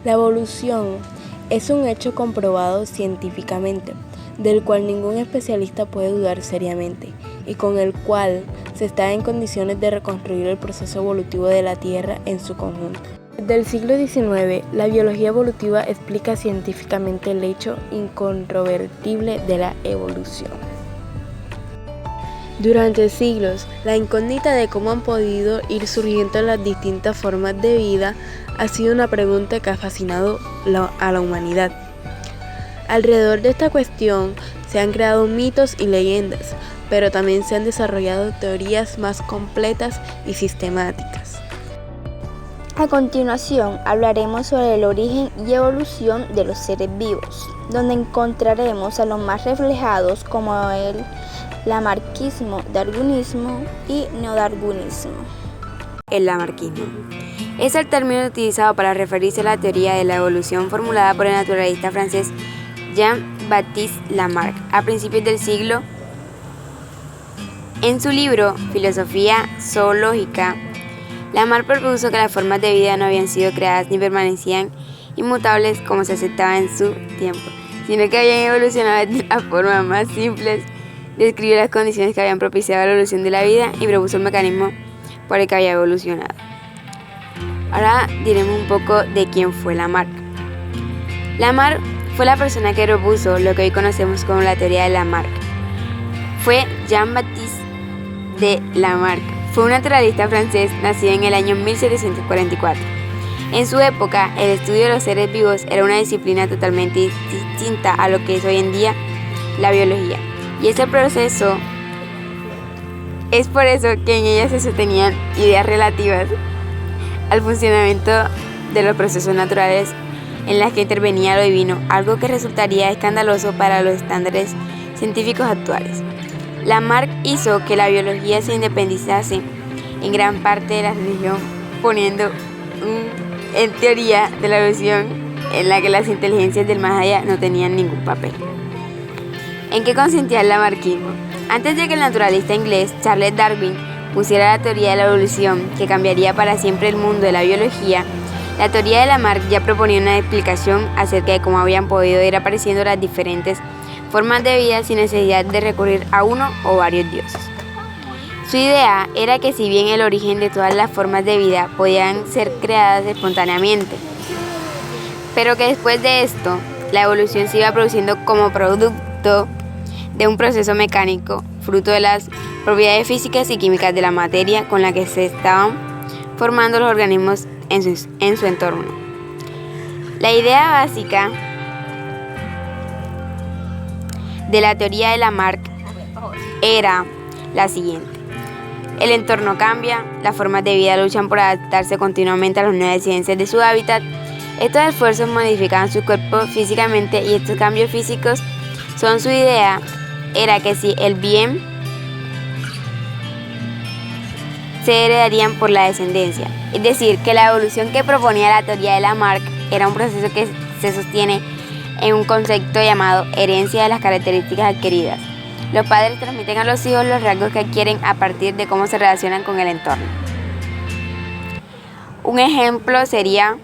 La evolución es un hecho comprobado científicamente, del cual ningún especialista puede dudar seriamente, y con el cual se está en condiciones de reconstruir el proceso evolutivo de la Tierra en su conjunto. Desde el siglo XIX, la biología evolutiva explica científicamente el hecho incontrovertible de la evolución. Durante siglos, la incógnita de cómo han podido ir surgiendo las distintas formas de vida ha sido una pregunta que ha fascinado a la humanidad. Alrededor de esta cuestión se han creado mitos y leyendas, pero también se han desarrollado teorías más completas y sistemáticas. A continuación hablaremos sobre el origen y evolución de los seres vivos, donde encontraremos a los más reflejados como el lamarquismo, darwinismo y neodarwinismo. El lamarquismo es el término utilizado para referirse a la teoría de la evolución formulada por el naturalista francés Jean-Baptiste Lamarck a principios del siglo. En su libro Filosofía zoológica, Lamarck propuso que las formas de vida no habían sido creadas ni permanecían inmutables como se aceptaba en su tiempo, sino que habían evolucionado de la forma más simples. Describió las condiciones que habían propiciado la evolución de la vida y propuso el mecanismo por el que había evolucionado. Ahora diremos un poco de quién fue Lamarck. Lamarck fue la persona que propuso lo que hoy conocemos como la teoría de Lamarck. Fue Jean-Baptiste de Lamarck. Fue un naturalista francés nacido en el año 1744. En su época, el estudio de los seres vivos era una disciplina totalmente distinta a lo que es hoy en día la biología. Y es por eso que en ella se sostenían ideas relativas al funcionamiento de los procesos naturales en las que intervenía lo divino, algo que resultaría escandaloso para los estándares científicos actuales. Lamarck hizo que la biología se independizase en gran parte de la religión, poniendo en teoría de la evolución en la que las inteligencias del más allá no tenían ningún papel. ¿En qué consistía el lamarquismo? Antes de que el naturalista inglés Charles Darwin pusiera la teoría de la evolución, que cambiaría para siempre el mundo de la biología, la teoría de Lamarck ya proponía una explicación acerca de cómo habían podido ir apareciendo las diferentes formas de vida sin necesidad de recurrir a uno o varios dioses. Su idea era que si bien el origen de todas las formas de vida podían ser creadas espontáneamente, pero que después de esto, la evolución se iba produciendo como producto de un proceso mecánico, fruto de las propiedades físicas y químicas de la materia con la que se estaban formando los organismos en su entorno. La idea básica de la teoría de Lamarck era la siguiente: el entorno cambia, las formas de vida luchan por adaptarse continuamente a las nuevas exigencias de su hábitat. Estos esfuerzos modifican su cuerpo físicamente y estos cambios físicos son su idea era que si el bien se heredarían por la descendencia. Es decir, que la evolución que proponía la teoría de Lamarck era un proceso que se sostiene en un concepto llamado herencia de las características adquiridas. Los padres transmiten a los hijos los rasgos que adquieren a partir de cómo se relacionan con el entorno. Un ejemplo sería: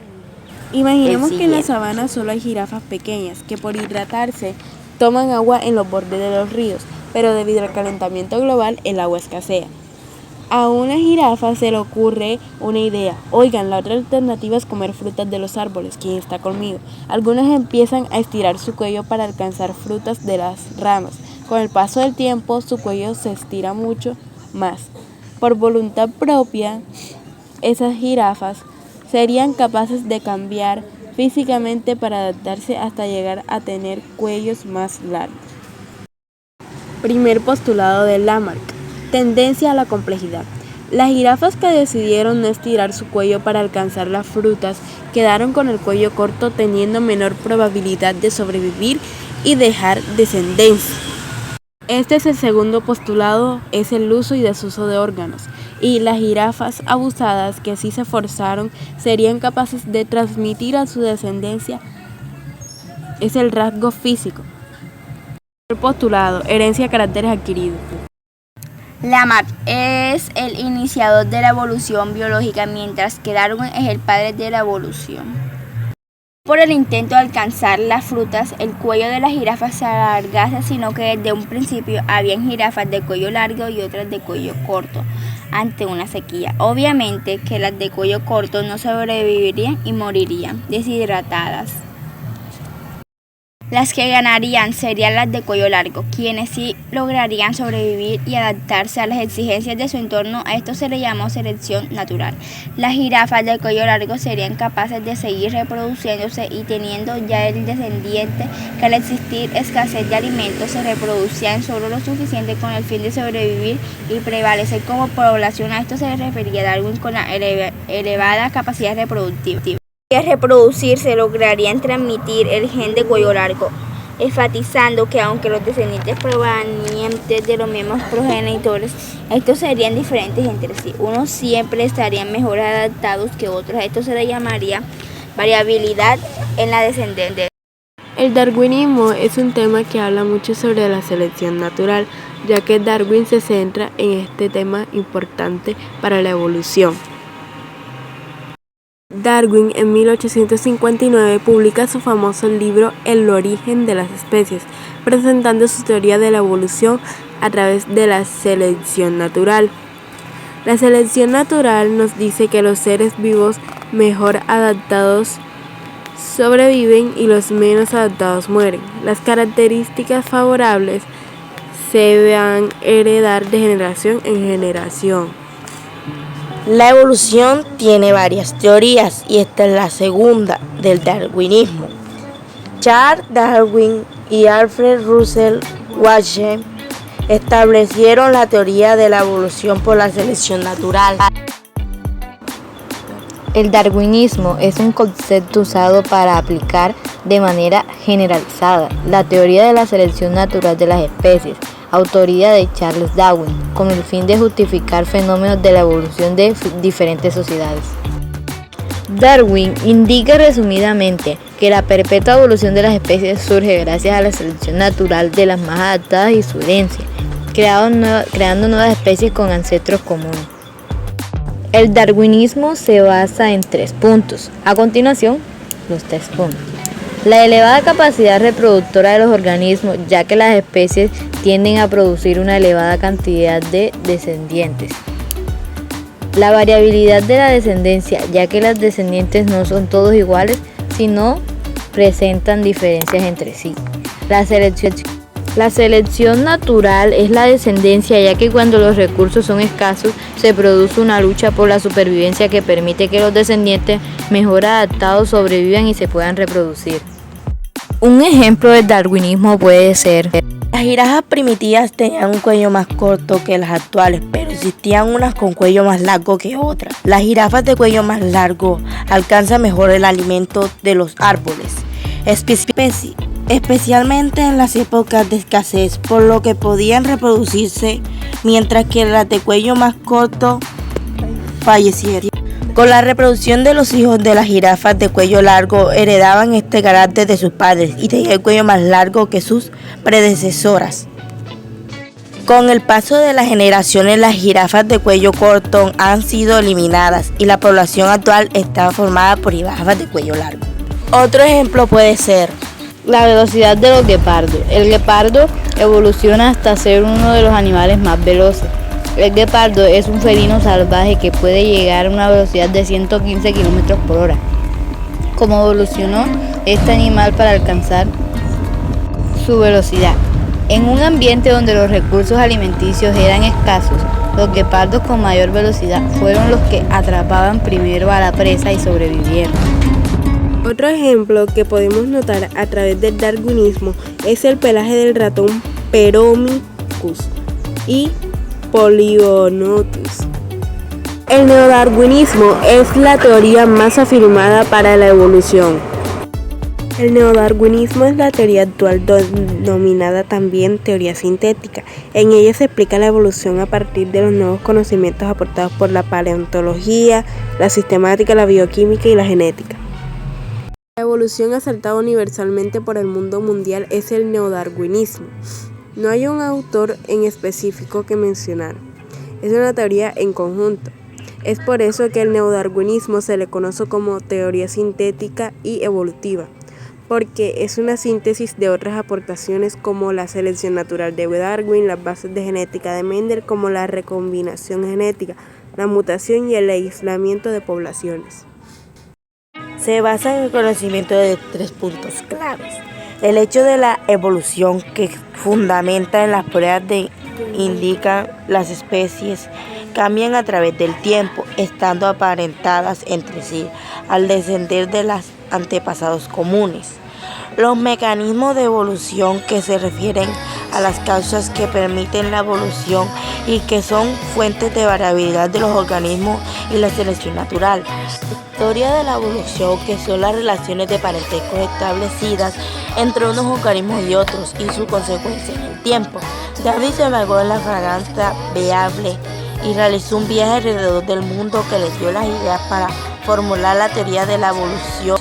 imaginemos que en la sabana solo hay jirafas pequeñas que por hidratarse toman agua en los bordes de los ríos, pero debido al calentamiento global el agua escasea. A una jirafa se le ocurre una idea: oigan, la otra alternativa es comer frutas de los árboles. ¿Quién está conmigo? Algunos empiezan a estirar su cuello para alcanzar frutas de las ramas. Con el paso del tiempo su cuello se estira mucho más. Por voluntad propia, esas jirafas serían capaces de cambiar físicamente para adaptarse hasta llegar a tener cuellos más largos. Primer postulado de Lamarck: tendencia a la complejidad. Las jirafas que decidieron no estirar su cuello para alcanzar las frutas quedaron con el cuello corto, teniendo menor probabilidad de sobrevivir y dejar descendencia. Este es el segundo postulado, es el uso y desuso de órganos. Y las jirafas abusadas que así se forzaron serían capaces de transmitir a su descendencia es el rasgo físico. El postulado: herencia de caracteres adquiridos. Lamarck es el iniciador de la evolución biológica, mientras que Darwin es el padre de la evolución. Por el intento de alcanzar las frutas, el cuello de las jirafas se alargase, sino que desde un principio habían jirafas de cuello largo y otras de cuello corto ante una sequía. Obviamente que las de cuello corto no sobrevivirían y morirían deshidratadas. Las que ganarían serían las de cuello largo, quienes sí lograrían sobrevivir y adaptarse a las exigencias de su entorno. A esto se le llamó selección natural. Las jirafas de cuello largo serían capaces de seguir reproduciéndose y teniendo ya el descendiente que al existir escasez de alimentos se reproducían solo lo suficiente con el fin de sobrevivir y prevalecer como población. A esto se le refería Darwin con la elevada capacidad reproductiva. Al reproducirse lograrían transmitir el gen de cuello largo, enfatizando que aunque los descendientes provenientes de los mismos progenitores, estos serían diferentes entre sí. Unos siempre estarían mejor adaptados que otros. Esto se le llamaría variabilidad en la descendencia. El darwinismo es un tema que habla mucho sobre la selección natural, ya que Darwin se centra en este tema importante para la evolución. Darwin en 1859 publica su famoso libro El origen de las especies, presentando su teoría de la evolución a través de la selección natural. La selección natural nos dice que los seres vivos mejor adaptados sobreviven y los menos adaptados mueren. Las características favorables se van a heredar de generación en generación. La evolución tiene varias teorías y esta es la segunda del darwinismo. Charles Darwin y Alfred Russel Wallace establecieron la teoría de la evolución por la selección natural. El darwinismo es un concepto usado para aplicar de manera generalizada la teoría de la selección natural de las especies, autoría de Charles Darwin, con el fin de justificar fenómenos de la evolución de diferentes sociedades. Darwin indica resumidamente que la perpetua evolución de las especies surge gracias a la selección natural de las más adaptadas y su herencia, creando nuevas especies con ancestros comunes. El darwinismo se basa en 3 puntos. A continuación, los 3 puntos. La elevada capacidad reproductora de los organismos, ya que las especies tienden a producir una elevada cantidad de descendientes. La variabilidad de la descendencia, ya que los descendientes no son todos iguales, sino presentan diferencias entre sí. La selección natural es la descendencia, ya que cuando los recursos son escasos, se produce una lucha por la supervivencia que permite que los descendientes mejor adaptados sobrevivan y se puedan reproducir. Un ejemplo del darwinismo puede ser: las jirafas primitivas tenían un cuello más corto que las actuales, pero existían unas con cuello más largo que otras. Las jirafas de cuello más largo alcanzan mejor el alimento de los árboles, especialmente en las épocas de escasez, por lo que podían reproducirse, mientras que las de cuello más corto fallecieron. Con la reproducción de los hijos de las jirafas de cuello largo heredaban este carácter de sus padres y tenían el cuello más largo que sus predecesoras. Con el paso de las generaciones, las jirafas de cuello corto han sido eliminadas y la población actual está formada por jirafas de cuello largo. Otro ejemplo puede ser la velocidad de los guepardos. El guepardo evoluciona hasta ser uno de los animales más veloces. El guepardo es un felino salvaje que puede llegar a una velocidad de 115 km por hora. ¿Cómo evolucionó este animal para alcanzar su velocidad? En un ambiente donde los recursos alimenticios eran escasos, los guepardos con mayor velocidad fueron los que atrapaban primero a la presa y sobrevivieron. Otro ejemplo que podemos notar a través del darwinismo es el pelaje del ratón Pteromycus y Polygonotus. El neodarwinismo es la teoría más afirmada para la evolución. El neodarwinismo es la teoría actual denominada también teoría sintética. En ella se explica la evolución a partir de los nuevos conocimientos aportados por la paleontología, la sistemática, la bioquímica y la genética. La evolución aceptada universalmente por el mundo mundial es el neodarwinismo. No hay un autor en específico que mencionar. Es una teoría en conjunto. Es por eso que el neodarwinismo se le conoce como teoría sintética y evolutiva, porque es una síntesis de otras aportaciones como la selección natural de Darwin, las bases de genética de Mendel, como la recombinación genética, la mutación y el aislamiento de poblaciones. Se basa en el conocimiento de 3 puntos claves. El hecho de la evolución, que fundamenta en las pruebas de indican las especies cambian a través del tiempo, estando aparentadas entre sí al descender de los antepasados comunes. Los mecanismos de evolución, que se refieren a las causas que permiten la evolución y que son fuentes de variabilidad de los organismos y la selección natural. Historia de la evolución, que son las relaciones de parentesco establecidas entre unos organismos y otros y su consecuencia en el tiempo. Darwin se embarcó en la fragata Beagle y realizó un viaje alrededor del mundo que le dio las ideas para formular la teoría de la evolución.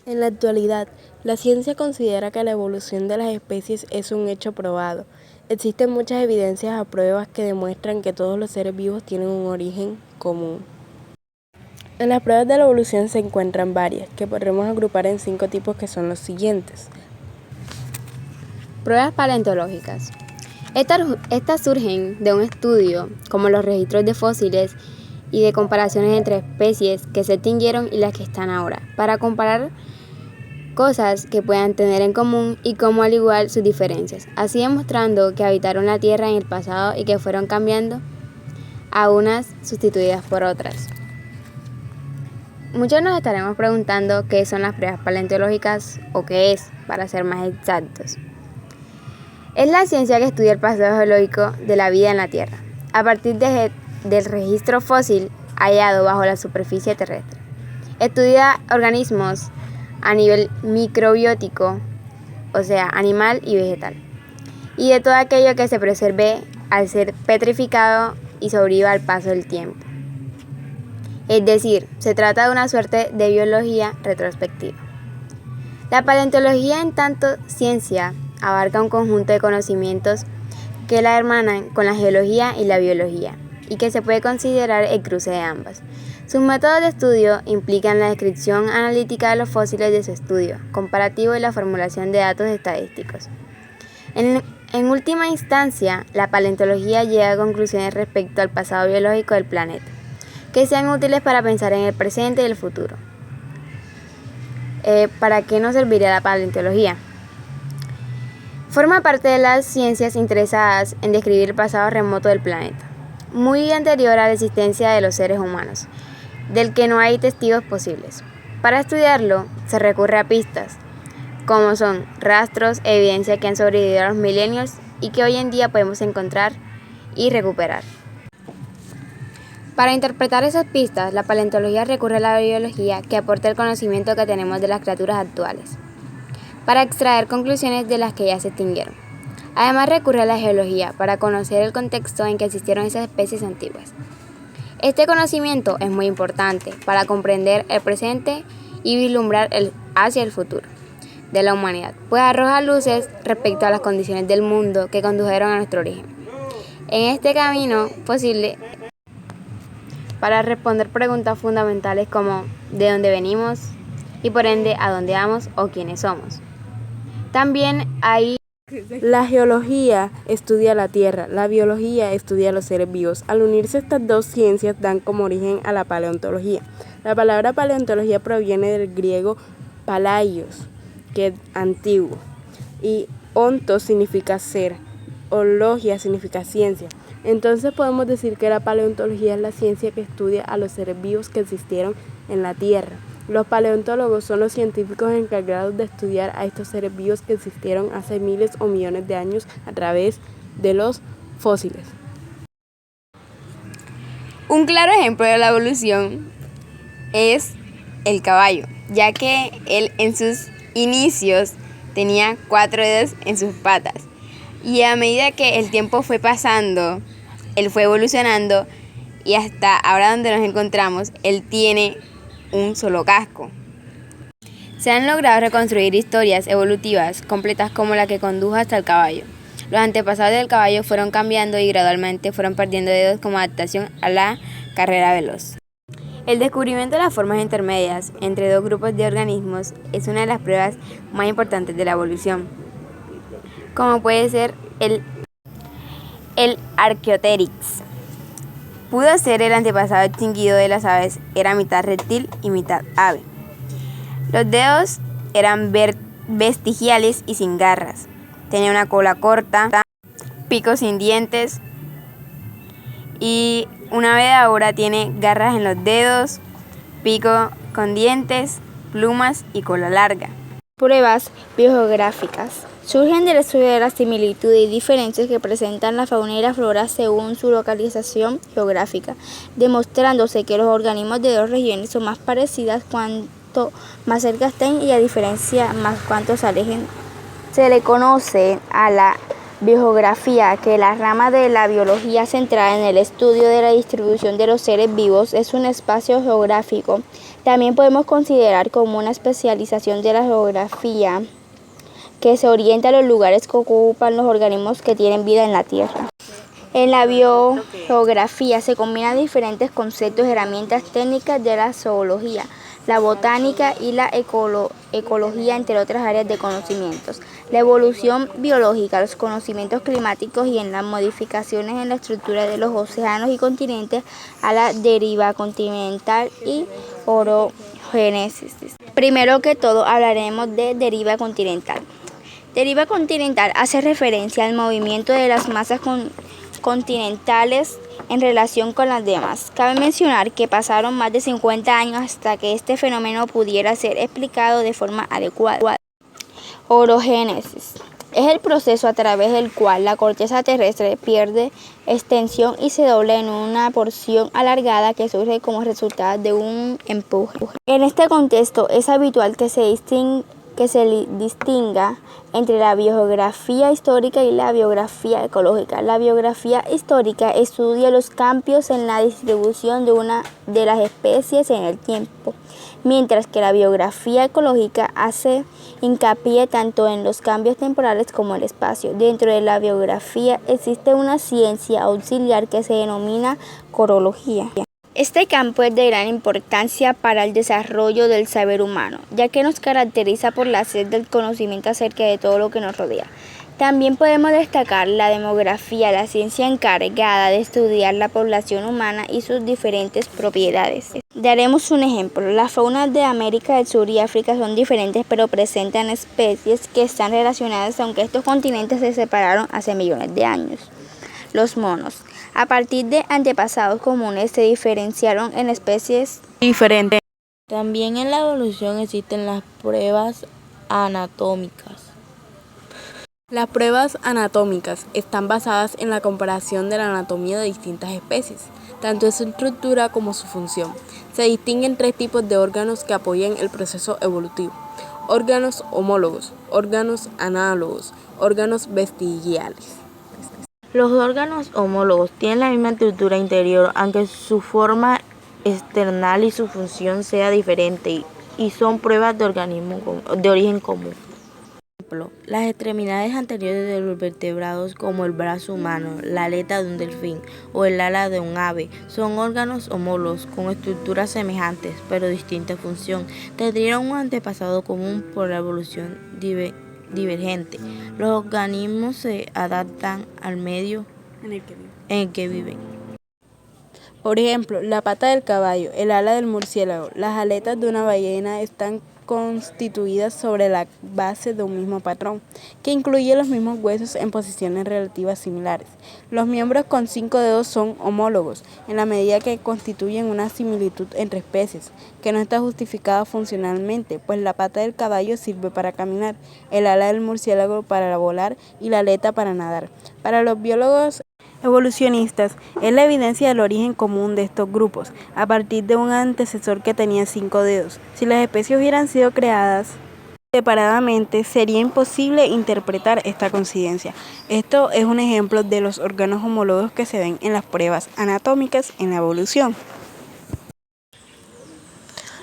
En la actualidad, la ciencia considera que la evolución de las especies es un hecho probado. Existen muchas evidencias o pruebas que demuestran que todos los seres vivos tienen un origen común. En las pruebas de la evolución se encuentran varias, que podremos agrupar en 5 tipos, que son los siguientes. Pruebas paleontológicas. Estas surgen de un estudio, como los registros de fósiles y de comparaciones entre especies que se extinguieron y las que están ahora, para comparar cosas que puedan tener en común y como al igual sus diferencias, así demostrando que habitaron la Tierra en el pasado y que fueron cambiando a unas sustituidas por otras. Muchos nos estaremos preguntando qué son las pruebas paleontológicas o qué es, para ser más exactos. Es la ciencia que estudia el pasado geológico de la vida en la Tierra, a partir del registro fósil hallado bajo la superficie terrestre. Estudia organismos a nivel microbiótico, o sea, animal y vegetal, y de todo aquello que se preserve al ser petrificado y sobreviva al paso del tiempo. Es decir, se trata de una suerte de biología retrospectiva. La paleontología, en tanto ciencia, abarca un conjunto de conocimientos que la hermanan con la geología y la biología, y que se puede considerar el cruce de ambas. Sus métodos de estudio implican la descripción analítica de los fósiles de su estudio comparativo y la formulación de datos estadísticos. En última instancia, la paleontología llega a conclusiones respecto al pasado biológico del planeta, que sean útiles para pensar en el presente y el futuro. ¿Para qué nos serviría la paleontología? Forma parte de las ciencias interesadas en describir el pasado remoto del planeta, muy anterior a la existencia de los seres humanos, del que no hay testigos posibles. Para estudiarlo, se recurre a pistas, como son rastros, evidencia que han sobrevivido a los milenios y que hoy en día podemos encontrar y recuperar. Para interpretar esas pistas, la paleontología recurre a la biología, que aporta el conocimiento que tenemos de las criaturas actuales, para extraer conclusiones de las que ya se extinguieron. Además, recurre a la geología para conocer el contexto en que existieron esas especies antiguas. Este conocimiento es muy importante para comprender el presente y vislumbrar hacia el futuro de la humanidad, pues arroja luces respecto a las condiciones del mundo que condujeron a nuestro origen. En este camino posible, para responder preguntas fundamentales como ¿de dónde venimos? Y por ende, ¿a dónde vamos o quiénes somos? También hay... La geología estudia la Tierra, la biología estudia los seres vivos. Al unirse estas dos ciencias dan como origen a la paleontología. La palabra paleontología proviene del griego palaios, que es antiguo, y ontos significa ser, o logia significa ciencia. Entonces podemos decir que la paleontología es la ciencia que estudia a los seres vivos que existieron en la Tierra. Los paleontólogos son los científicos encargados de estudiar a estos seres vivos que existieron hace miles o millones de años a través de los fósiles. Un claro ejemplo de la evolución es el caballo, ya que él en sus inicios tenía 4 dedos en sus patas, y a medida que el tiempo fue pasando, él fue evolucionando y hasta ahora donde nos encontramos, él tiene un solo casco. Se han logrado reconstruir historias evolutivas completas como la que condujo hasta el caballo. Los antepasados del caballo fueron cambiando y gradualmente fueron perdiendo dedos como adaptación a la carrera veloz. El descubrimiento de las formas intermedias entre dos grupos de organismos es una de las pruebas más importantes de la evolución, como puede ser el Archaeopteryx. Pudo ser el antepasado extinguido de las aves, era mitad reptil y mitad ave. Los dedos eran vestigiales y sin garras. Tenía una cola corta, pico sin dientes y una ave ahora tiene garras en los dedos, pico con dientes, plumas y cola larga. Pruebas biogeográficas. Surgen del estudio de las similitudes y diferencias que presentan la fauna y la flora según su localización geográfica, demostrándose que los organismos de dos regiones son más parecidas cuanto más cerca estén y a diferencia más cuanto se alejen. Se le conoce a la biogeografía que la rama de la biología centrada en el estudio de la distribución de los seres vivos es un espacio geográfico. También podemos considerar como una especialización de la geografía que se orienta a los lugares que ocupan los organismos que tienen vida en la Tierra. En la biogeografía se combinan diferentes conceptos y herramientas técnicas de la zoología, la botánica y la ecología, entre otras áreas de conocimientos. La evolución biológica, los conocimientos climáticos y en las modificaciones en la estructura de los océanos y continentes a la deriva continental y orogénesis. Primero que todo hablaremos de deriva continental. Deriva continental hace referencia al movimiento de las masas continentales en relación con las demás. Cabe mencionar que pasaron más de 50 años hasta que este fenómeno pudiera ser explicado de forma adecuada. Orogénesis es el proceso a través del cual la corteza terrestre pierde extensión y se dobla en una porción alargada que surge como resultado de un empuje. En este contexto es habitual que se distinga entre la biogeografía histórica y la biografía ecológica. La biografía histórica estudia los cambios en la distribución de las especies en el tiempo, mientras que la biografía ecológica hace hincapié tanto en los cambios temporales como el espacio. Dentro de la biografía existe una ciencia auxiliar que se denomina corología. Este campo es de gran importancia para el desarrollo del saber humano, ya que nos caracteriza por la sed del conocimiento acerca de todo lo que nos rodea. También podemos destacar la demografía, la ciencia encargada de estudiar la población humana y sus diferentes propiedades. Daremos un ejemplo. Las faunas de América del Sur y África son diferentes, pero presentan especies que están relacionadas, aunque estos continentes se separaron hace millones de años. Los monos, a partir de antepasados comunes, se diferenciaron en especies diferentes. También en la evolución existen las pruebas anatómicas. Las pruebas anatómicas están basadas en la comparación de la anatomía de distintas especies, tanto en su estructura como su función. Se distinguen tres tipos de órganos que apoyan el proceso evolutivo: órganos homólogos, órganos análogos, órganos vestigiales. Los órganos homólogos tienen la misma estructura interior, aunque su forma external y su función sea diferente, y son pruebas de origen común. Por ejemplo, las extremidades anteriores de los vertebrados, como el brazo humano, la aleta de un delfín o el ala de un ave, son órganos homólogos con estructuras semejantes pero distinta función. Tendrían un antepasado común por la evolución divergente. Los organismos se adaptan al medio en el que viven. Por ejemplo, la pata del caballo, el ala del murciélago, las aletas de una ballena están constituidas sobre la base de un mismo patrón, que incluye los mismos huesos en posiciones relativas similares. Los miembros con 5 dedos son homólogos, en la medida que constituyen una similitud entre especies, que no está justificada funcionalmente, pues la pata del caballo sirve para caminar, el ala del murciélago para volar y la aleta para nadar. Para los biólogos evolucionistas, es la evidencia del origen común de estos grupos, a partir de un antecesor que tenía 5 dedos. Si las especies hubieran sido creadas separadamente, sería imposible interpretar esta coincidencia. Esto es un ejemplo de los órganos homólogos que se ven en las pruebas anatómicas en la evolución.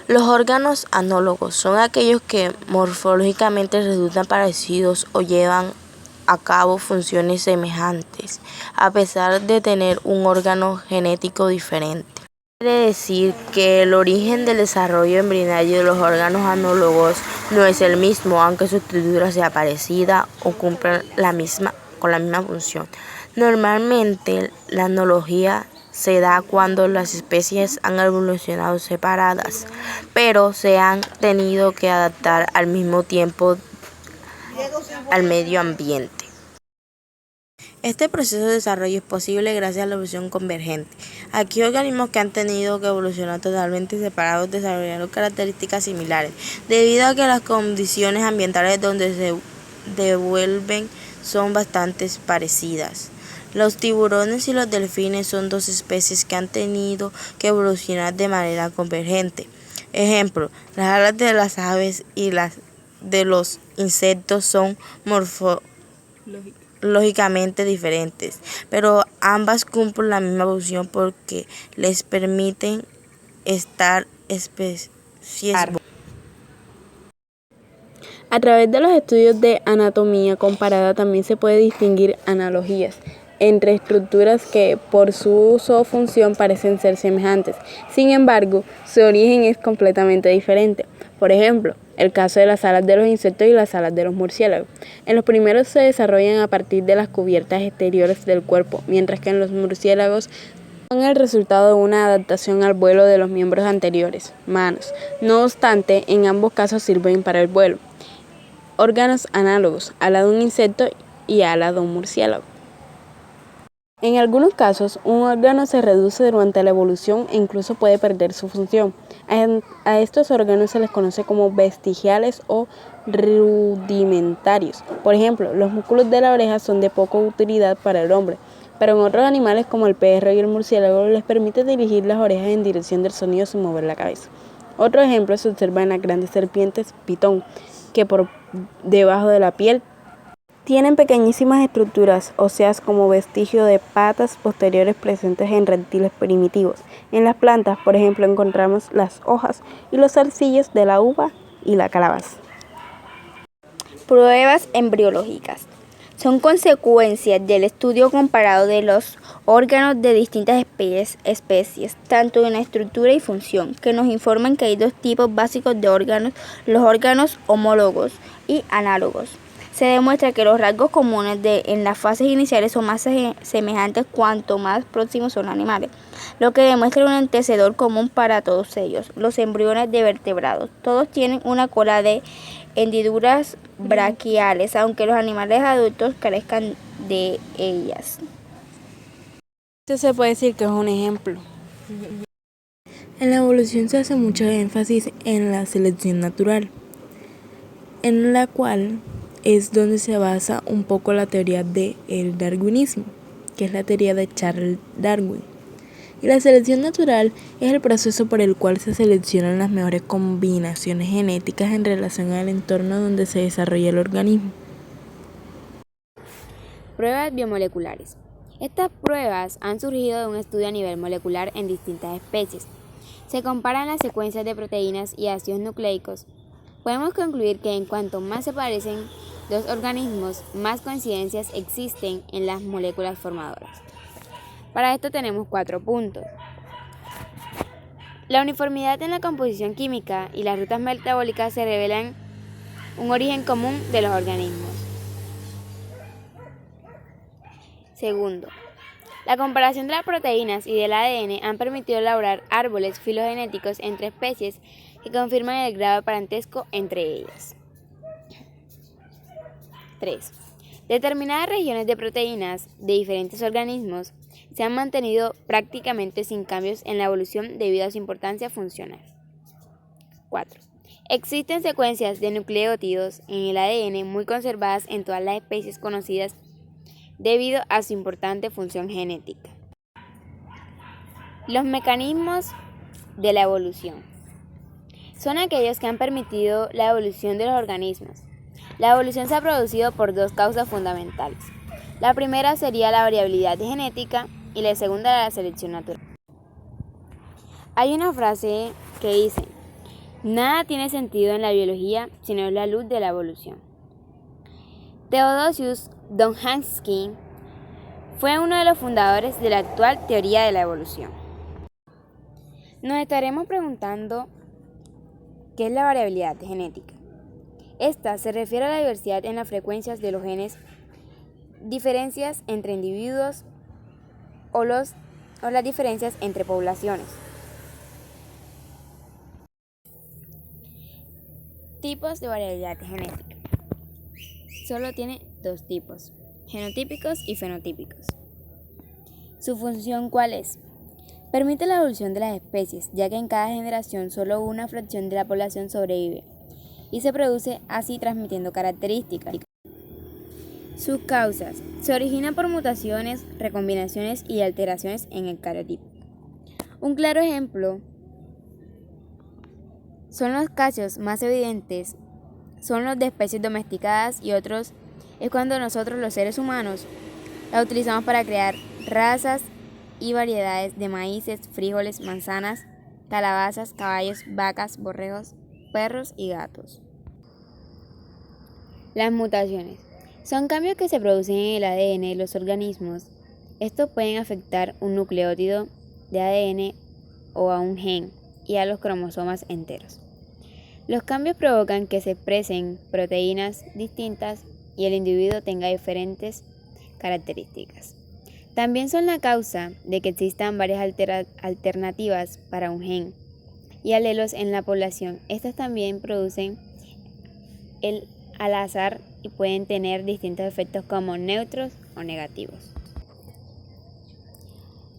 Los órganos análogos son aquellos que morfológicamente resultan parecidos o llevan a cabo funciones semejantes, a pesar de tener un órgano genético diferente. Quiere decir que el origen del desarrollo embrionario de los órganos análogos no es el mismo, aunque su estructura sea parecida o cumpla con la misma función. Normalmente, la analogía se da cuando las especies han evolucionado separadas, pero se han tenido que adaptar al mismo tiempo al medio ambiente. Este proceso de desarrollo es posible gracias a la evolución convergente. Aquí organismos que han tenido que evolucionar totalmente separados desarrollaron características similares, debido a que las condiciones ambientales donde se devuelven son bastante parecidas. Los tiburones y los delfines son dos especies que han tenido que evolucionar de manera convergente. Ejemplo, las alas de las aves y las de los insectos son morfológicamente diferentes, pero ambas cumplen la misma función porque les permiten estar especies. A través de los estudios de anatomía comparada también se puede distinguir analogías entre estructuras que por su uso o función parecen ser semejantes. Sin embargo, su origen es completamente diferente. Por ejemplo, el caso de las alas de los insectos y las alas de los murciélagos. En los primeros se desarrollan a partir de las cubiertas exteriores del cuerpo, mientras que en los murciélagos son el resultado de una adaptación al vuelo de los miembros anteriores, manos. No obstante, en ambos casos sirven para el vuelo. Órganos análogos, ala de un insecto y ala de un murciélago. En algunos casos, un órgano se reduce durante la evolución e incluso puede perder su función. A estos órganos se les conoce como vestigiales o rudimentarios. Por ejemplo, los músculos de la oreja son de poca utilidad para el hombre, pero en otros animales como el perro y el murciélago les permite dirigir las orejas en dirección del sonido sin mover la cabeza. Otro ejemplo se observa en las grandes serpientes pitón, que por debajo de la piel tienen pequeñísimas estructuras óseas como vestigio de patas posteriores presentes en reptiles primitivos. En las plantas, por ejemplo, encontramos las hojas y los zarcillos de la uva y la calabaza. Pruebas embriológicas. Son consecuencias del estudio comparado de los órganos de distintas especies, tanto en estructura y función, que nos informan que hay dos tipos básicos de órganos, los órganos homólogos y análogos. Se demuestra que los rasgos comunes en las fases iniciales son más semejantes cuanto más próximos son los animales, lo que demuestra un antecesor común para todos ellos, los embriones de vertebrados. Todos tienen una cola de hendiduras braquiales, aunque los animales adultos carezcan de ellas. Esto se puede decir que es un ejemplo. En la evolución se hace mucho énfasis en la selección natural, en la cual es donde se basa un poco la teoría del darwinismo, que es la teoría de Charles Darwin. Y la selección natural es el proceso por el cual se seleccionan las mejores combinaciones genéticas en relación al entorno donde se desarrolla el organismo. Pruebas biomoleculares. Estas pruebas han surgido de un estudio a nivel molecular en distintas especies. Se comparan las secuencias de proteínas y ácidos nucleicos. Podemos concluir que en cuanto más se parecen dos organismos, más coincidencias existen en las moléculas formadoras. Para esto tenemos 4 puntos. La uniformidad en la composición química y las rutas metabólicas se revelan un origen común de los organismos. Segundo, la comparación de las proteínas y del ADN han permitido elaborar árboles filogenéticos entre especies que confirman el grado de parentesco entre ellas. 3. Determinadas regiones de proteínas de diferentes organismos se han mantenido prácticamente sin cambios en la evolución debido a su importancia funcional. 4. Existen secuencias de nucleótidos en el ADN muy conservadas en todas las especies conocidas debido a su importante función genética. Los mecanismos de la evolución son aquellos que han permitido la evolución de los organismos. La evolución se ha producido por 2 causas fundamentales. La primera sería la variabilidad genética y la segunda la selección natural. Hay una frase que dice: nada tiene sentido en la biología si no es la luz de la evolución. Theodosius Dombrowski fue uno de los fundadores de la actual teoría de la evolución. Nos estaremos preguntando ¿qué es la variabilidad genética? Esta se refiere a la diversidad en las frecuencias de los genes, diferencias entre individuos o las diferencias entre poblaciones. Tipos de variabilidad genética. Solo tiene dos tipos, genotípicos y fenotípicos. ¿Su función cuál es? Permite la evolución de las especies, ya que en cada generación solo una fracción de la población sobrevive y se produce así transmitiendo características. Sus causas. Se origina por mutaciones, recombinaciones y alteraciones en el cariotipo. Un claro ejemplo son los casos más evidentes, son los de especies domesticadas y otros es cuando nosotros los seres humanos la utilizamos para crear razas y variedades de maíces, frijoles, manzanas, calabazas, caballos, vacas, borregos, perros y gatos. Las mutaciones son cambios que se producen en el ADN de los organismos. Estos pueden afectar un nucleótido de ADN o a un gen y a los cromosomas enteros. Los cambios provocan que se expresen proteínas distintas y el individuo tenga diferentes características. También son la causa de que existan varias alternativas para un gen y alelos en la población. Estas también producen al azar y pueden tener distintos efectos como neutros o negativos.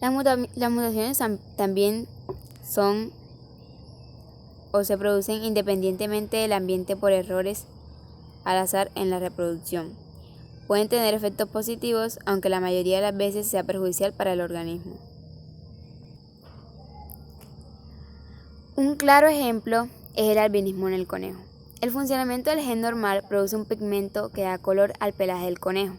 Las mutaciones también son o se producen independientemente del ambiente por errores al azar en la reproducción. Pueden tener efectos positivos, aunque la mayoría de las veces sea perjudicial para el organismo. Un claro ejemplo es el albinismo en el conejo. El funcionamiento del gen normal produce un pigmento que da color al pelaje del conejo.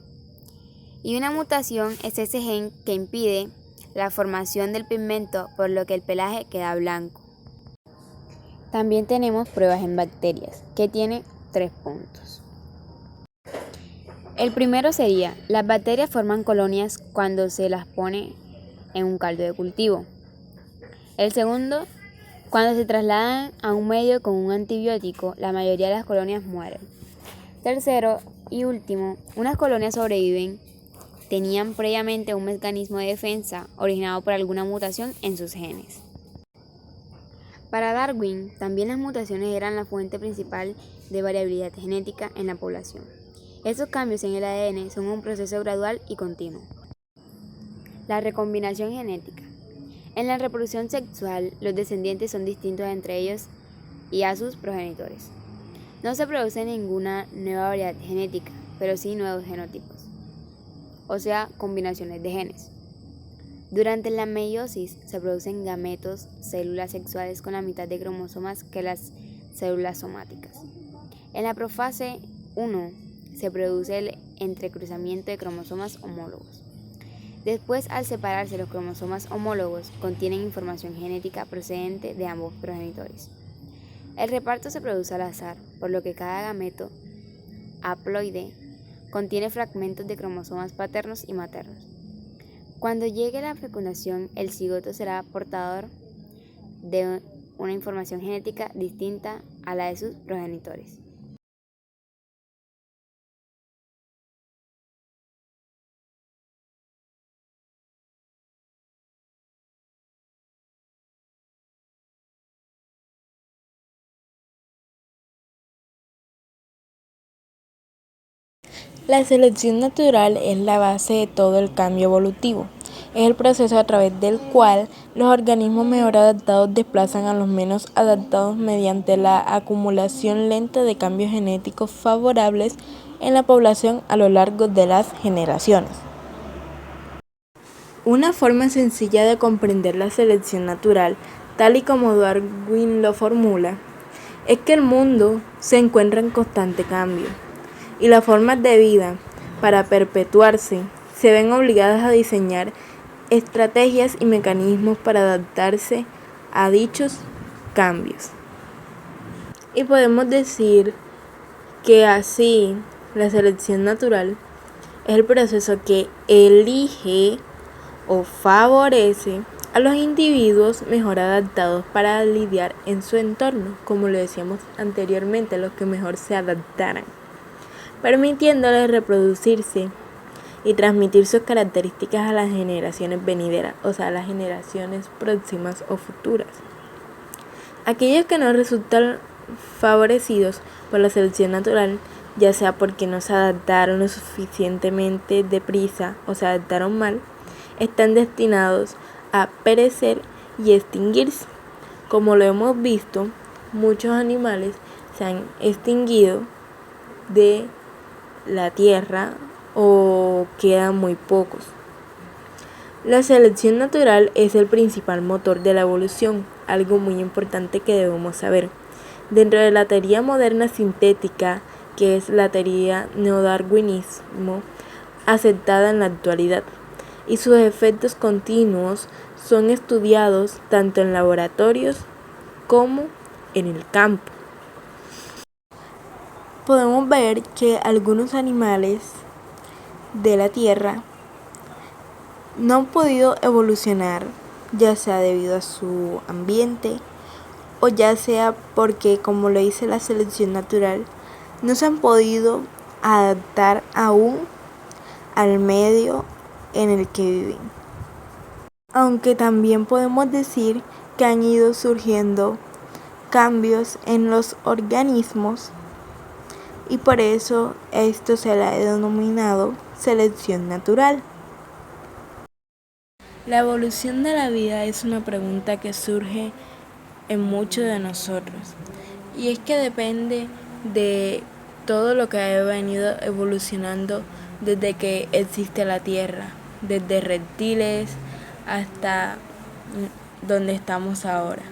Y una mutación es ese gen que impide la formación del pigmento, por lo que el pelaje queda blanco. También tenemos pruebas en bacterias, que tiene 3 puntos. El primero sería, las bacterias forman colonias cuando se las pone en un caldo de cultivo. El segundo, cuando se trasladan a un medio con un antibiótico, la mayoría de las colonias mueren. Tercero y último, unas colonias sobreviven, tenían previamente un mecanismo de defensa originado por alguna mutación en sus genes. Para Darwin, también las mutaciones eran la fuente principal de variabilidad genética en la población. Estos cambios en el ADN son un proceso gradual y continuo. La recombinación genética. En la reproducción sexual, los descendientes son distintos entre ellos y a sus progenitores. No se produce ninguna nueva variedad genética, pero sí nuevos genotipos, o sea, combinaciones de genes. Durante la meiosis se producen gametos, células sexuales con la mitad de cromosomas que las células somáticas. En la profase 1 se produce el entrecruzamiento de cromosomas homólogos. Después, al separarse los cromosomas homólogos, contienen información genética procedente de ambos progenitores. El reparto se produce al azar, por lo que cada gameto haploide contiene fragmentos de cromosomas paternos y maternos. Cuando llegue la fecundación, el cigoto será portador de una información genética distinta a la de sus progenitores. La selección natural es la base de todo el cambio evolutivo. Es el proceso a través del cual los organismos mejor adaptados desplazan a los menos adaptados mediante la acumulación lenta de cambios genéticos favorables en la población a lo largo de las generaciones. Una forma sencilla de comprender la selección natural, tal y como Darwin lo formula, es que el mundo se encuentra en constante cambio y las formas de vida, para perpetuarse, se ven obligadas a diseñar estrategias y mecanismos para adaptarse a dichos cambios. Y podemos decir que así la selección natural es el proceso que elige o favorece a los individuos mejor adaptados para lidiar en su entorno, como lo decíamos anteriormente, los que mejor se adaptaran, permitiéndoles reproducirse y transmitir sus características a las generaciones venideras, o sea, a las generaciones próximas o futuras. Aquellos que no resultan favorecidos por la selección natural, ya sea porque no se adaptaron lo suficientemente deprisa o se adaptaron mal, están destinados a perecer y extinguirse. Como lo hemos visto, muchos animales se han extinguido de la tierra o quedan muy pocos. La selección natural es el principal motor de la evolución, algo muy importante que debemos saber. Dentro de la teoría moderna sintética, que es la teoría neodarwinismo, aceptada en la actualidad, y sus efectos continuos son estudiados tanto en laboratorios como en el campo. Podemos ver que algunos animales de la Tierra no han podido evolucionar, ya sea debido a su ambiente o ya sea porque, como lo dice la selección natural, no se han podido adaptar aún al medio en el que viven. Aunque también podemos decir que han ido surgiendo cambios en los organismos y por eso esto se le ha denominado selección natural. La evolución de la vida es una pregunta que surge en muchos de nosotros, y es que depende de todo lo que ha venido evolucionando desde que existe la Tierra, desde reptiles hasta donde estamos ahora.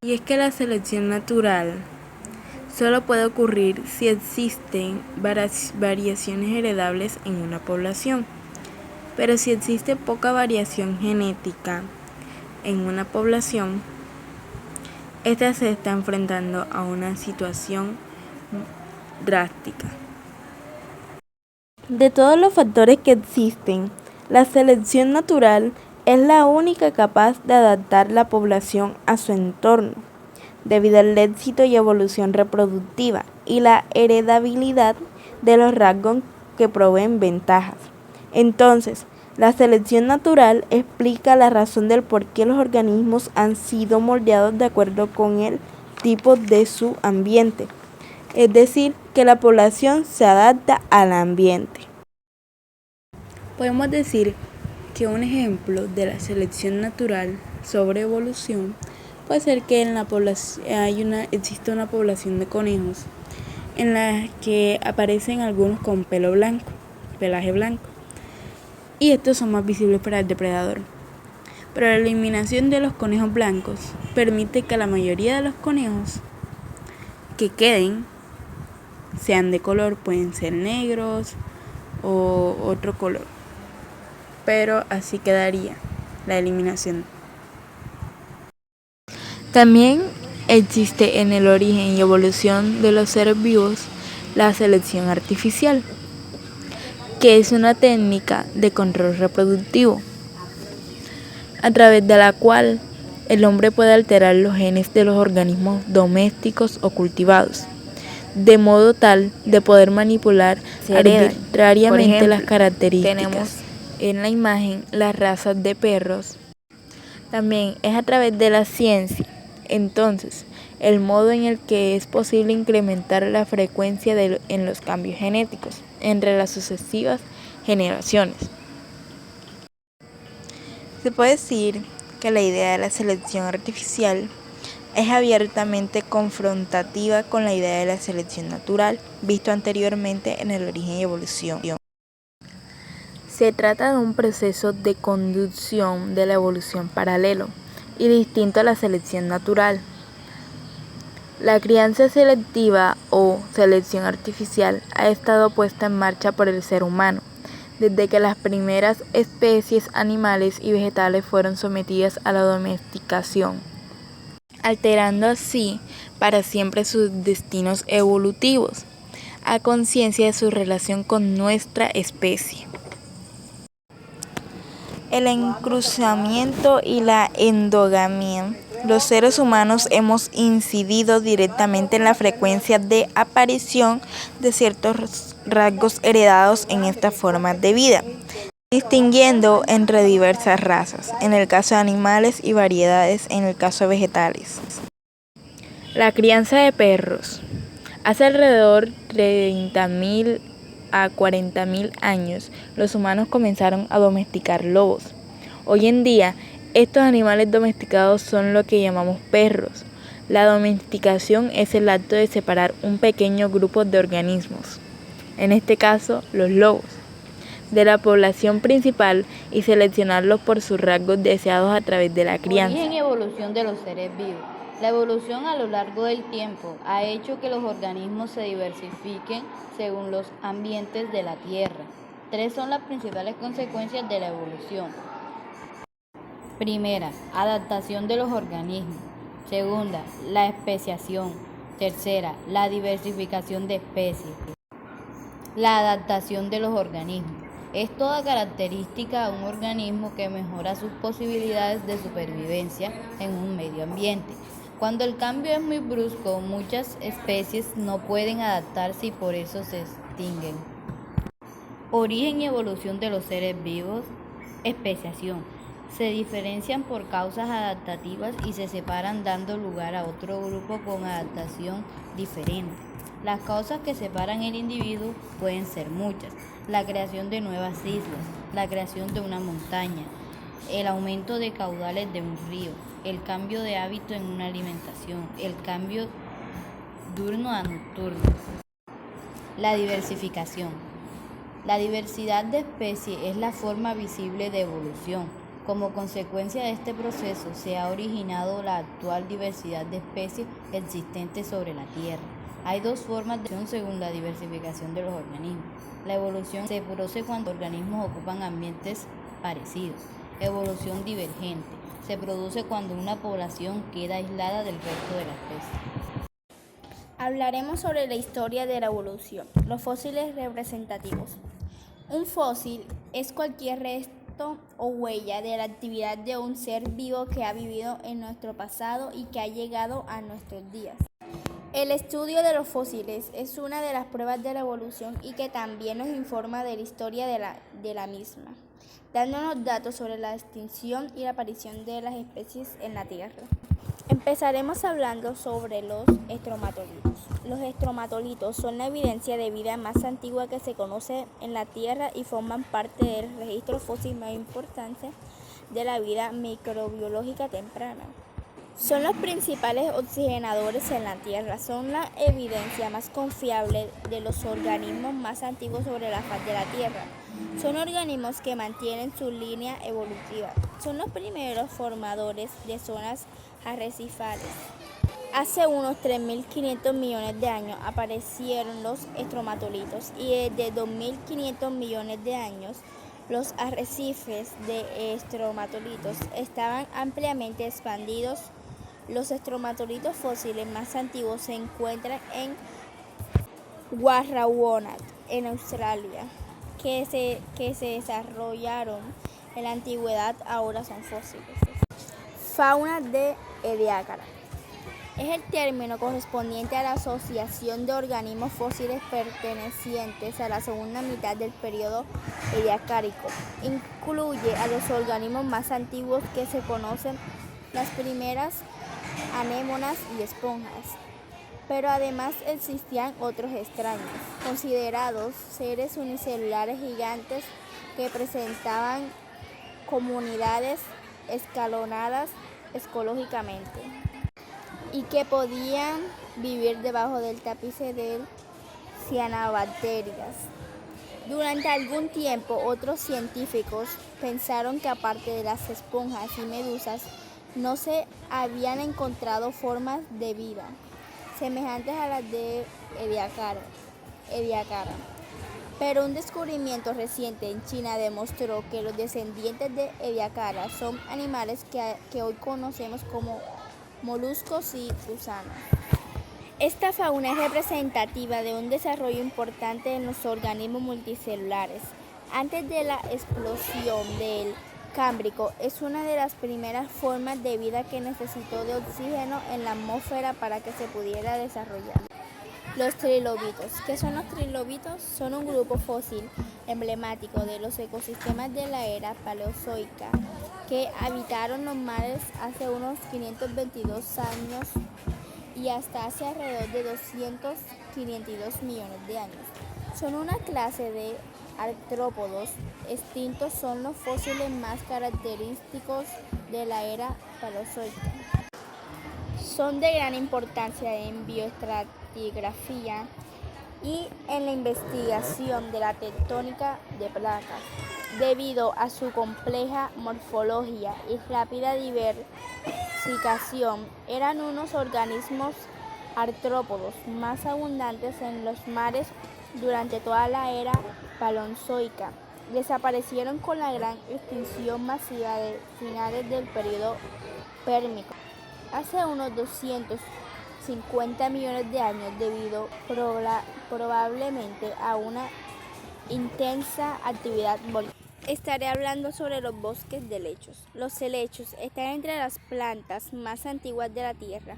Y es que la selección natural solo puede ocurrir si existen variaciones heredables en una población. Pero si existe poca variación genética en una población, esta se está enfrentando a una situación drástica. De todos los factores que existen, la selección natural es la única capaz de adaptar la población a su entorno, debido al éxito y evolución reproductiva y la heredabilidad de los rasgos que proveen ventajas. Entonces, la selección natural explica la razón del por qué los organismos han sido moldeados de acuerdo con el tipo de su ambiente, es decir, que la población se adapta al ambiente. Podemos decir que un ejemplo de la selección natural sobre evolución puede ser que en la población existe una población de conejos en la que aparecen algunos con pelaje blanco, y estos son más visibles para el depredador. Pero la eliminación de los conejos blancos permite que la mayoría de los conejos que queden sean de color, pueden ser negros o otro color, pero así quedaría la eliminación. También existe en el origen y evolución de los seres vivos la selección artificial, que es una técnica de control reproductivo, a través de la cual el hombre puede alterar los genes de los organismos domésticos o cultivados, de modo tal de poder manipular arbitrariamente las características. Tenemos en la imagen las razas de perros. También es a través de la ciencia, entonces, el modo en el que es posible incrementar la frecuencia en los cambios genéticos entre las sucesivas generaciones. Se puede decir que la idea de la selección artificial es abiertamente confrontativa con la idea de la selección natural, visto anteriormente en el origen y evolución. Se trata de un proceso de conducción de la evolución paralelo y distinto a la selección natural. La crianza selectiva o selección artificial ha estado puesta en marcha por el ser humano, desde que las primeras especies animales y vegetales fueron sometidas a la domesticación, alterando así para siempre sus destinos evolutivos, a conciencia de su relación con nuestra especie. el encruzamiento y la endogamia. Los seres humanos hemos incidido directamente en la frecuencia de aparición de ciertos rasgos heredados en estas formas de vida, distinguiendo entre diversas razas, en el caso de animales, y variedades en el caso de vegetales. La crianza de perros. Hace alrededor de 30.000 a 40.000 años, los humanos comenzaron a domesticar lobos. Hoy en día, estos animales domesticados son lo que llamamos perros. La domesticación es el acto de separar un pequeño grupo de organismos, en este caso los lobos, de la población principal y seleccionarlos por sus rasgos deseados a través de la crianza. Origen y evolución de los seres vivos. La evolución a lo largo del tiempo ha hecho que los organismos se diversifiquen según los ambientes de la Tierra. 3 son las principales consecuencias de la evolución. Primera, adaptación de los organismos. Segunda, la especiación. Tercera, la diversificación de especies. La adaptación de los organismos. Es toda característica de un organismo que mejora sus posibilidades de supervivencia en un medio ambiente. Cuando el cambio es muy brusco, muchas especies no pueden adaptarse y por eso se extinguen. Origen y evolución de los seres vivos. Especiación. Se diferencian por causas adaptativas y se separan dando lugar a otro grupo con adaptación diferente. Las causas que separan el individuo pueden ser muchas: la creación de nuevas islas, la creación de una montaña, el aumento de caudales de un río, el cambio de hábito en una alimentación, el cambio diurno a nocturno. La diversificación. La diversidad de especies es la forma visible de evolución. Como consecuencia de este proceso se ha originado la actual diversidad de especies existentes sobre la Tierra. Hay 2 formas de evolución según la diversificación de los organismos. La evolución se produce cuando organismos ocupan ambientes parecidos. Evolución divergente. Se produce cuando una población queda aislada del resto de la especie. Hablaremos sobre la historia de la evolución. Los fósiles representativos. Un fósil es cualquier resto o huella de la actividad de un ser vivo que ha vivido en nuestro pasado y que ha llegado a nuestros días. El estudio de los fósiles es una de las pruebas de la evolución y que también nos informa de la historia de la misma, dándonos datos sobre la extinción y la aparición de las especies en la Tierra. Empezaremos hablando sobre los estromatolitos. Los estromatolitos son la evidencia de vida más antigua que se conoce en la Tierra y forman parte del registro fósil más importante de la vida microbiológica temprana. Son los principales oxigenadores en la Tierra, son la evidencia más confiable de los organismos más antiguos sobre la faz de la Tierra. Son organismos que mantienen su línea evolutiva. Son los primeros formadores de zonas arrecifales. Hace unos 3.500 millones de años aparecieron los estromatolitos y desde 2.500 millones de años los arrecifes de estromatolitos estaban ampliamente expandidos. Los estromatolitos fósiles más antiguos se encuentran en Warrawoona, en Australia, que se desarrollaron en la antigüedad, ahora son fósiles. Fauna de Ediacara. Es el término correspondiente a la asociación de organismos fósiles pertenecientes a la segunda mitad del período Ediacárico. Incluye a los organismos más antiguos que se conocen, las primeras anémonas y esponjas. Pero además existían otros extraños, considerados seres unicelulares gigantes que presentaban comunidades escalonadas ecológicamente y que podían vivir debajo del tapiz de cianobacterias. Durante algún tiempo, otros científicos pensaron que aparte de las esponjas y medusas, no se habían encontrado formas de vida semejantes a las de Ediacara. Pero un descubrimiento reciente en China demostró que los descendientes de Ediacara son animales que hoy conocemos como moluscos y gusanos. Esta fauna es representativa de un desarrollo importante en los organismos multicelulares. Antes de la explosión del Cámbrico es una de las primeras formas de vida que necesitó de oxígeno en la atmósfera para que se pudiera desarrollar. Los trilobitos. ¿Qué son los trilobitos? Son un grupo fósil emblemático de los ecosistemas de la era paleozoica que habitaron los mares hace unos 522 años y hasta hace alrededor de 252 millones de años. Son una clase de artrópodos extintos, son los fósiles más característicos de la era paleozoica. Son de gran importancia en bioestratigrafía y en la investigación de la tectónica de placas, debido a su compleja morfología y rápida diversificación. Eran unos organismos artrópodos más abundantes en los mares durante toda la era paleozoica. Desaparecieron con la gran extinción masiva de finales del periodo Pérmico, hace unos 250 millones de años, debido probablemente a una intensa actividad volcánica. Estaré hablando sobre los bosques de helechos. Los helechos están entre las plantas más antiguas de la Tierra.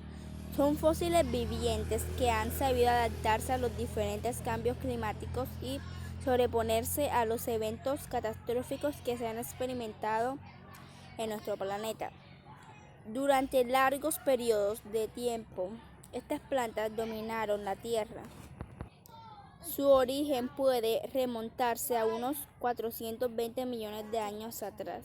Son fósiles vivientes que han sabido adaptarse a los diferentes cambios climáticos y sobreponerse a los eventos catastróficos que se han experimentado en nuestro planeta. Durante largos periodos de tiempo, estas plantas dominaron la Tierra. Su origen puede remontarse a unos 420 millones de años atrás,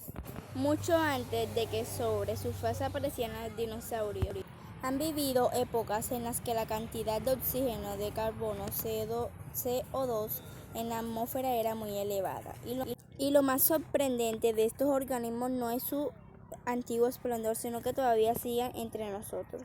mucho antes de que sobre su faz aparecieran los dinosaurios. Han vivido épocas en las que la cantidad de oxígeno, de carbono, CO2 en la atmósfera era muy elevada. Y lo más sorprendente de estos organismos no es su antiguo esplendor, sino que todavía siguen entre nosotros.